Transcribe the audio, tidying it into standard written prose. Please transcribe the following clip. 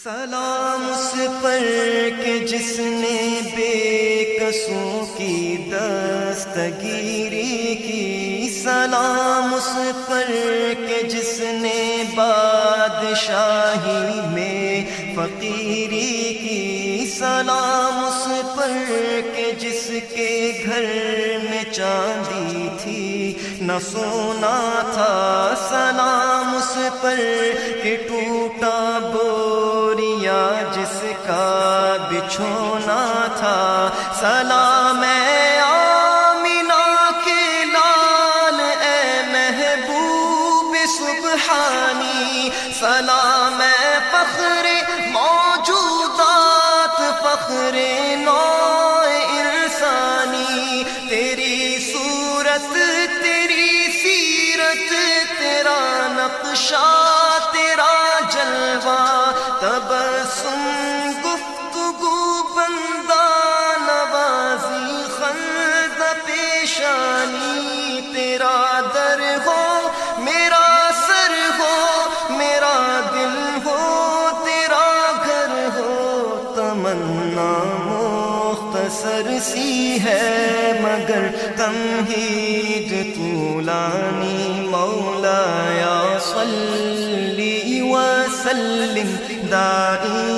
سلام اس پر کہ جس نے بے قصوں کی دستگیری کی، سلام اس پر کہ جس نے بادشاہی میں فقیری کی، سلام اس پر کہ جس کے گھر میں چاندی تھی نہ سونا تھا، سلام اس پر کہ ٹوٹا بوریا جس کا بچھونا تھا، سلام اے آمینہ کے لال اے محبوب سبحانی، سلام اے فخر موجودات فخر نوع انسانی، تیری صورت تیری سیرت تیرا نقشہ تیرا جلوہ، تبسم گفتگو بندہ نوازی خلد پیشانی، تیرا در ہو میرا سر ہو میرا دل ہو تیرا گھر ہو، تمنا مختصر سی ہے مگر تمہید طولانی، مولایا صلی وسلم دائما